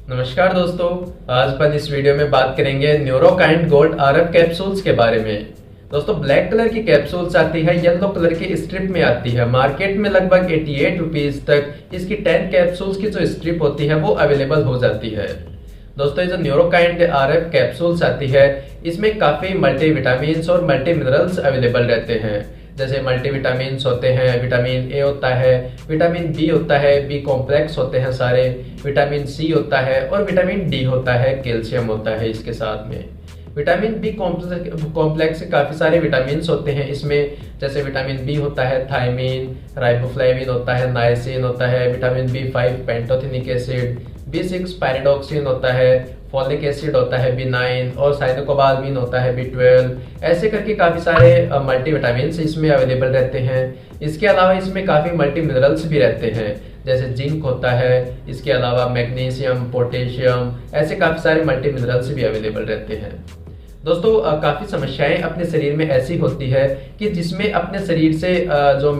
नमस्कार दोस्तों। आज अपन इस वीडियो में बात करेंगे न्यूरोकाइंड गोल्ड आरएफ कैप्सूल्स के बारे में। दोस्तों, ब्लैक कलर की कैप्सूल्स आती है, येलो कलर की स्ट्रिप में आती है। मार्केट में लगभग 88 रुपीज तक इसकी 10 कैप्सूल्स की जो स्ट्रिप होती है वो अवेलेबल हो जाती है। दोस्तों, ये जो न्यूरोकाइंड आरएफ कैप्सूल्स आती है इसमें काफी मल्टीविटामिन्स और मल्टी मिनरल्स अवेलेबल रहते हैं। जैसे मल्टीविटामिन्स होते हैं, विटामिन ए होता है, विटामिन बी होता है, बी कॉम्प्लेक्स होते हैं सारे, विटामिन सी होता है और विटामिन डी होता है, कैल्शियम होता है इसके साथ में। विटामिन बी कॉम्प्लेक्स के काफी सारे विटामिन होते हैं इसमें। जैसे विटामिन बी होता है थायमिन, राइबोफ्लेविन होता है, नाइसिन होता है, vitamin B5 pantothenic acid, B6 pyridoxine होता है, फॉलिक एसिड होता है बी9 और साइनोकोबालमिन होता है बी12। ऐसे करके काफी सारे मल्टीविटामिन इसमें अवेलेबल रहते हैं। इसके अलावा इसमें काफी मल्टी मिनरल्स भी रहते हैं, जैसे जिंक होता है, इसके अलावा मैग्नीशियम, पोटेशियम, ऐसे काफी सारे मल्टी मिनरल्स भी अवेलेबल रहते हैं। दोस्तों, काफी समस्याएं अपने शरीर में ऐसी होती है कि जिसमें अपने शरीर से जो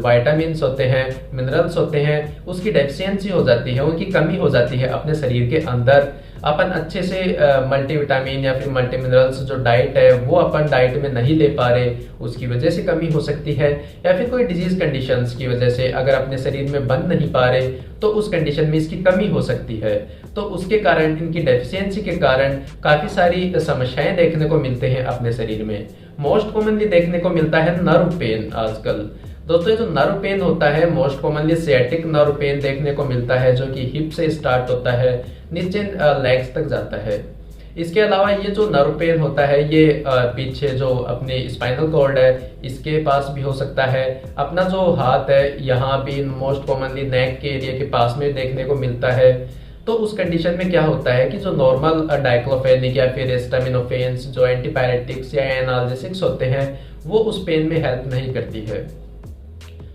वाइटामिन होते हैं, मिनरल्स होते हैं, उसकी डेफिशिएंसी हो जाती है, उनकी कमी हो जाती है अपने शरीर के अंदर। अपन अच्छे से मल्टीविटामिन या फिर मल्टी मिनरल्स जो डाइट है वो अपन डाइट में नहीं ले पा रहे, उसकी वजह से कमी हो सकती है। या फिर कोई डिजीज कंडीशंस की वजह से अगर अपने शरीर में बन नहीं पा रहे तो उस कंडीशन में इसकी कमी हो सकती है। तो उसके कारण, इनकी डेफिशिएंसी के कारण काफी सारी समस्याएं देखने को मिलते हैं अपने शरीर में। मोस्ट कॉमनली देखने को मिलता है नर्व पेन आजकल। दोस्तों, ये जो नर्व पेन होता है most commonly sciatic nerve pain देखने को मिलता है, जो कि हिप से स्टार्ट होता है, नीचे लेग्स तक जाता है। इसके अलावा ये जो नर्व पेन होता है ये पीछे जो अपने स्पाइनल कॉर्ड है इसके पास भी हो सकता है। अपना जो हाथ है यहाँ भी मोस्ट कॉमनली नेक के एरिया के पास में देखने को मिलता है। तो उस कंडीशन में क्या होता है कि जो नॉर्मल डाइक्लोफेनिक या फिर एस्टामिनोफेन जो एंटीपायरेटिक्स या एनाल्जेसिक्स होते हैं वो उस पेन में हेल्प नहीं करती है।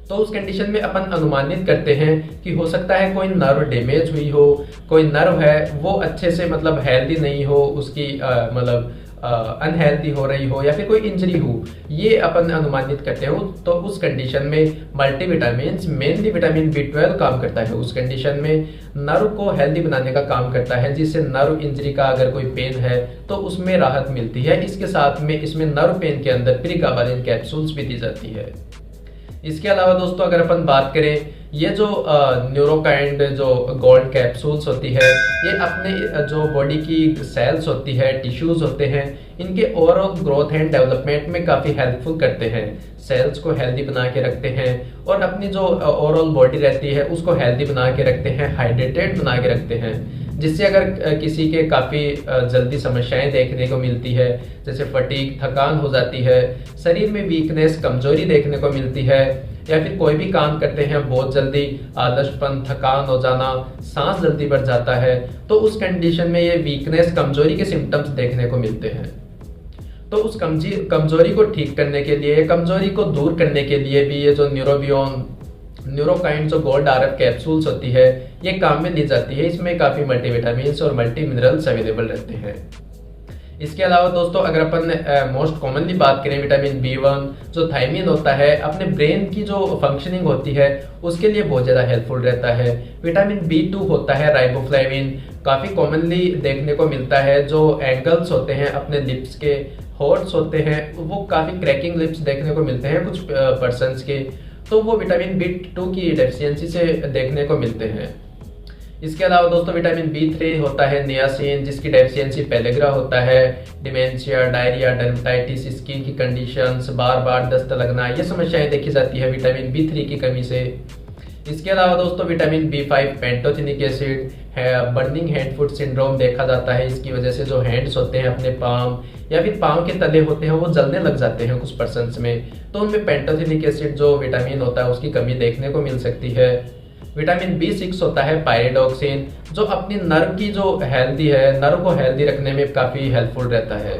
तो उस कंडीशन में अपन अनुमानित करते हैं कि हो सकता है कोई नर्व डैमेज हुई हो, कोई नर्व है वो अच्छे से मतलब हेल्दी नहीं हो, उसकी अनहेल्दी हो रही हो या फिर कोई इंजरी हो, ये अपन अनुमानित करते हो। तो उस कंडीशन में मल्टीविटामिन, मेनली विटामिन बी12 काम करता है। उस कंडीशन में नर्व को हेल्दी बनाने का काम करता है, जिससे नर्व इंजरी का अगर कोई पेन है तो उसमें राहत मिलती है। इसके साथ में इसमें नर्व पेन के अंदर प्रीगाबालिन कैप्सूल्स भी दी जाती है। इसके अलावा दोस्तों, अगर अपन बात करें, ये जो न्यूरोकाइंड जो गोल्ड कैप्सूल्स होती है ये अपने जो बॉडी की सेल्स होती है, टिश्यूज होते हैं, इनके ओवरऑल ग्रोथ एंड डेवलपमेंट में काफी हेल्पफुल करते हैं। सेल्स को हेल्दी बना के रखते हैं और अपनी जो ओवरऑल बॉडी रहती है उसको हेल्दी बना के रखते हैं, हाइड्रेटेड बना के रखते हैं। जिससे अगर किसी के काफी जल्दी समस्याएं देखने को मिलती है, जैसे फटीग, थकान हो जाती है, शरीर में वीकनेस, कमजोरी देखने को मिलती है, या फिर कोई भी काम करते हैं बहुत जल्दी आलसपन, थकान हो जाना, सांस जल्दी बढ़ जाता है, तो उस कंडीशन में ये वीकनेस, कमजोरी के सिम्टम्स देखने को मिलते हैं। तो उस कमजोरी को ठीक करने के लिए, कमजोरी को दूर करने के लिए भी ये जो न्यूरोकाइंड जो गोल्ड आरएफ कैप्सूल्स होती है ये काम में ली जाती है। इसमें काफी मल्टीविटामिन्स और मल्टी मिनरल्स अवेलेबल रहते हैं। इसके अलावा दोस्तों, अगर अपन मोस्ट कॉमनली बात करें, विटामिन बी1 जो थायमिन होता है अपने ब्रेन की जो फंक्शनिंग होती है उसके लिए बहुत ज्यादा हेल्पफुल रहता है। विटामिन बी2 होता है राइबोफ्लेविन, काफी कॉमनली देखने को मिलता है। जो एंगल्स होते हैं अपने लिप्स के, होट्स होते हैं, वो काफी क्रैकिंग लिप्स देखने को मिलते हैं कुछ पर्सन्स के, तो वो विटामिन बी2 की डेफिशिएंसी से देखने को मिलते हैं। इसके अलावा दोस्तों, विटामिन बी3 होता है नियासिन, जिसकी डेफिशिएंसी पेलेग्रा होता है। डिमेंशिया, डायरिया, डर्मेटाइटिस, स्किन की कंडीशंस, बार बार दस्त लगना, ये समस्याएं देखी जाती है विटामिन बी3 की कमी से। इसके अलावा दोस्तों, विटामिन बी5 पेंटोथेनिक एसिड है, बर्निंग हैंड फुट सिंड्रोम देखा जाता है। इसकी वजह से जो हैंड्स होते हैं अपने पाम या फिर पाँव के तले होते हैं वो जलने लग जाते हैं कुछ पर्सन्स में, तो उनमें पेंटोथेनिक एसिड जो विटामिन होता है उसकी कमी देखने को मिल सकती है। विटामिन बी6 होता है पायरिडॉक्सिन, जो अपनी नर्व की जो हेल्दी है, नर्व को हेल्दी रखने में काफी हेल्पफुल रहता है।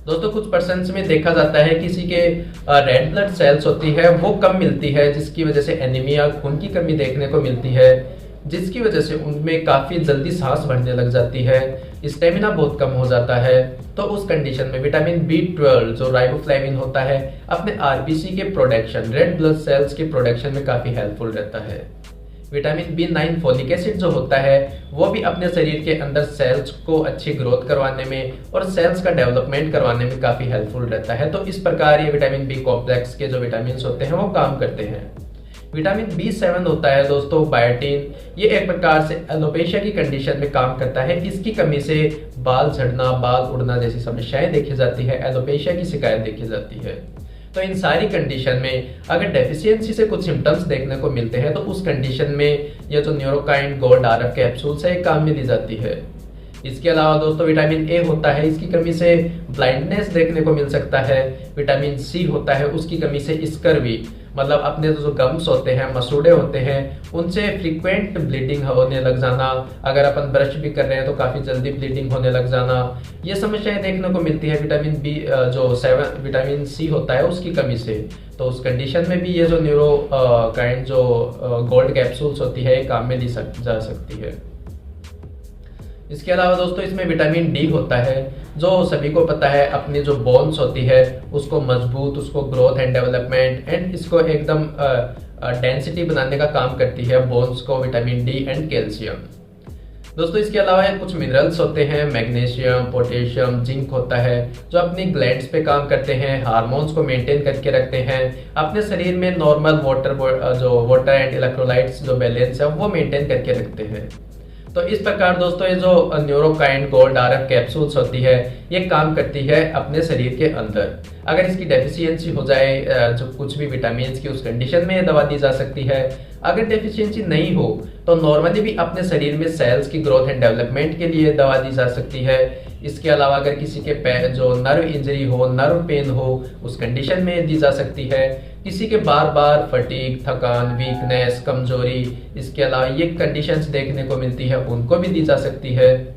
दोस्तों, कुछ पर्सन्स में देखा जाता है किसी के रेड ब्लड सेल्स होती है वो कम मिलती है, जिसकी वजह से एनीमिया, खून की कमी देखने को मिलती है, जिसकी वजह से उनमें काफी जल्दी सांस बढ़ने लग जाती है, स्टेमिना बहुत कम हो जाता है। तो उस कंडीशन में विटामिन बी12 जो राइबोफ्लेविन होता है अपने आरबीसी के प्रोडक्शन, रेड ब्लड सेल्स के प्रोडक्शन में काफी हेल्पफुल रहता है। विटामिन B9 फोलिक एसिड जो होता है वो भी अपने शरीर के अंदर सेल्स को अच्छी ग्रोथ करवाने में और सेल्स का डेवलपमेंट करवाने में काफी हेल्पफुल रहता है। तो इस प्रकार ये विटामिन बी कॉम्प्लेक्स के जो विटामिन होते हैं वो काम करते हैं। विटामिन B7 होता है दोस्तों बायोटीन, ये एक प्रकार से एलोपेशिया की कंडीशन में काम करता है। इसकी कमी से बाल झड़ना, बाल उड़ना जैसी समस्याएं देखी जाती है, एलोपेशिया की शिकायत देखी जाती है। तो इन सारी कंडीशन में अगर डेफिशिएंसी से कुछ सिम्टम्स देखने को मिलते हैं तो उस कंडीशन में ये जो न्यूरोकाइंड गोल्ड RF कैप्सूल्स है काम में ली जाती है। इसके अलावा दोस्तों विटामिन ए होता है, इसकी कमी से ब्लाइंडनेस देखने को मिल सकता है। विटामिन सी होता है, उसकी कमी से स्कर्वी मतलब अपने जो गम्स होते हैं, मसूड़े होते हैं, उनसे फ्रीक्वेंट ब्लीडिंग होने लग जाना, अगर अपन ब्रश भी कर रहे हैं तो काफी जल्दी ब्लीडिंग होने लग जाना, ये समस्याएं देखने को मिलती है विटामिन सी होता है उसकी कमी से। तो उस कंडीशन में भी ये जो न्यूरोकाइंड जो गोल्ड कैप्सूल्स होती है काम में ली जा सकती है। इसके अलावा दोस्तों इसमें विटामिन डी होता है, जो सभी को पता है अपनी जो बोन्स होती है उसको मजबूत, उसको ग्रोथ एंड डेवलपमेंट एंड इसको एकदम डेंसिटी बनाने का काम करती है बोन्स को, विटामिन डी एंड कैल्शियम। दोस्तों इसके अलावा कुछ मिनरल्स होते हैं, मैग्नीशियम, पोटेशियम, जिंक होता है, जो अपनी ग्लैंड्स पे काम करते हैं, हार्मोन्स को मेंटेन करके रखते हैं, अपने शरीर में नॉर्मल वाटर एंड इलेक्ट्रोलाइट्स जो बैलेंस है वो मेंटेन करके रखते हैं। तो इस प्रकार दोस्तों ये जो न्यूरोकाइंड गोल्ड RF कैप्सूल्स होती है ये काम करती है अपने शरीर के अंदर। अगर इसकी डेफिशिएंसी हो जाए जो कुछ भी विटामिन की, उस कंडीशन में ये दवा दी जा सकती है। अगर डेफिशिएंसी नहीं हो तो नॉर्मली भी अपने शरीर में सेल्स की ग्रोथ एंड डेवलपमेंट के लिए दवा दी जा सकती है। इसके अलावा अगर किसी के पैर जो नर्व इंजरी हो, नर्व पेन हो, उस कंडीशन में दी जा सकती है। किसी के बार बार फटीग, थकान, वीकनेस, कमजोरी, इसके अलावा ये कंडीशंस देखने को मिलती है, उनको भी दी जा सकती है।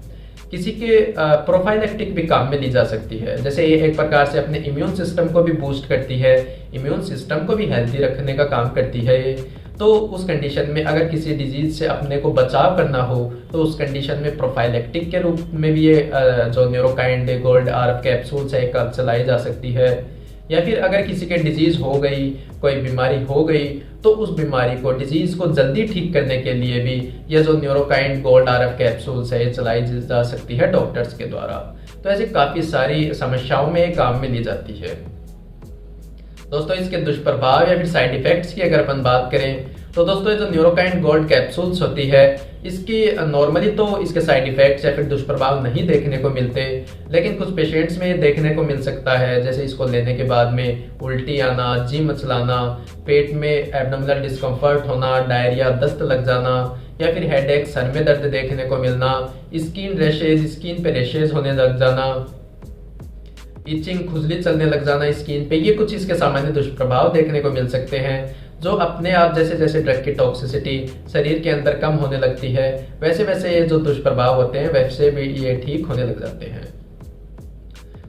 किसी के प्रोफाइलेक्टिक भी काम में ली जा सकती है, जैसे ये एक प्रकार से अपने इम्यून सिस्टम को भी बूस्ट करती है, इम्यून सिस्टम को भी हेल्दी रखने का काम करती है। तो उस कंडीशन में अगर किसी डिजीज से अपने को बचाव करना हो तो उस कंडीशन में प्रोफाइलेक्टिक के रूप में भी ये जो न्यूरोकाइंड गोल्ड RF कैप्सूल्स है चलाई जा सकती है। या फिर अगर किसी के डिजीज हो गई, कोई बीमारी हो गई, तो उस बीमारी को, डिजीज को जल्दी ठीक करने के लिए भी ये जो न्यूरोकाइंड गोल्ड RF कैप्सूल्स है चलाई जा सकती है डॉक्टर्स के द्वारा। तो ऐसे काफी सारी समस्याओं में काम में ली जाती है। दोस्तों इसके दुष्प्रभाव या फिर साइड इफेक्ट्स की अगर अपन बात करें तो दोस्तों ये जो न्यूरोकाइंड गोल्ड कैप्सूल्स होती है इसकी नॉर्मली तो इसके साइड इफेक्ट्स या फिर दुष्प्रभाव नहीं देखने को मिलते, लेकिन कुछ पेशेंट्स में ये देखने को मिल सकता है, जैसे इसको लेने के बाद में उल्टी आना, जी मचलाना, पेट में एब्डोमिनल डिस्कम्फर्ट होना, डायरिया, दस्त लग जाना, या फिर हेडेक, सर में दर्द देखने को मिलना, स्किन पे रेशेज होने लग जाना, इचिंग, खुजली चलने लग जाना स्किन पे, ये कुछ इसके सामान्य दुष्प्रभाव देखने को मिल सकते हैं, जो अपने आप जैसे जैसे ड्रग की टॉक्सिसिटी शरीर के अंदर कम होने लगती है वैसे वैसे ये जो दुष्प्रभाव होते हैं वैसे भी ये ठीक होने लग जाते हैं।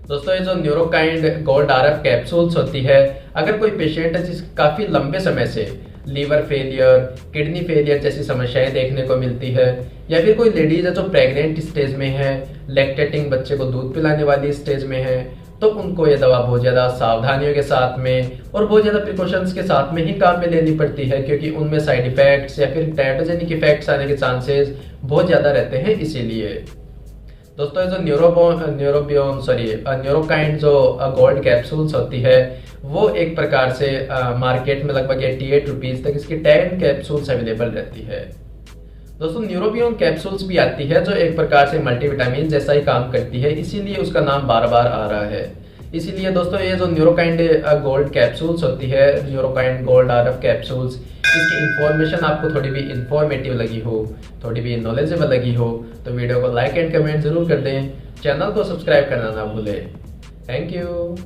दोस्तों ये जो न्यूरोकाइंड गोल्ड RF कैप्सूल्स होती है, अगर कोई पेशेंट है जिस काफी लंबे समय से लीवर फेलियर, किडनी फेलियर जैसी समस्याएं देखने को मिलती है, या फिर कोई लेडीज है जो प्रेग्नेंट स्टेज में है, लैक्टेटिंग बच्चे को दूध पिलाने वाली स्टेज में है, तो उनको ये दवा बहुत ज्यादा सावधानियों के साथ में और बहुत ज्यादा प्रिकॉशंस के साथ में ही काम में लेनी पड़ती है, क्योंकि उनमें साइड इफेक्ट्स या फिर टेराटोजेनिक इफेक्ट्स आने के चांसेस बहुत ज्यादा रहते हैं। इसीलिए दोस्तों जो न्यूरोकाइंड जो गोल्ड कैप्सूल्स होती है वो एक प्रकार से मार्केट में लगभग 88 रुपीज तक इसकी 10 कैप्सूल्स अवेलेबल रहती है। दोस्तों न्यूरोबियोन कैप्सूल्स भी आती है जो एक प्रकार से मल्टीविटामिन जैसा ही काम करती है, इसीलिए उसका नाम बार बार आ रहा है। इसीलिए दोस्तों ये जो न्यूरोकाइंड गोल्ड कैप्सूल्स होती है, न्यूरोकाइंड गोल्ड RF कैप्सूल्स, इसकी इंफॉर्मेशन आपको थोड़ी भी इंफॉर्मेटिव लगी हो, थोड़ी भी नॉलेजेबल लगी हो तो वीडियो को लाइक एंड कमेंट जरूर कर दें, चैनल को सब्सक्राइब करना ना भूलें। Thank you.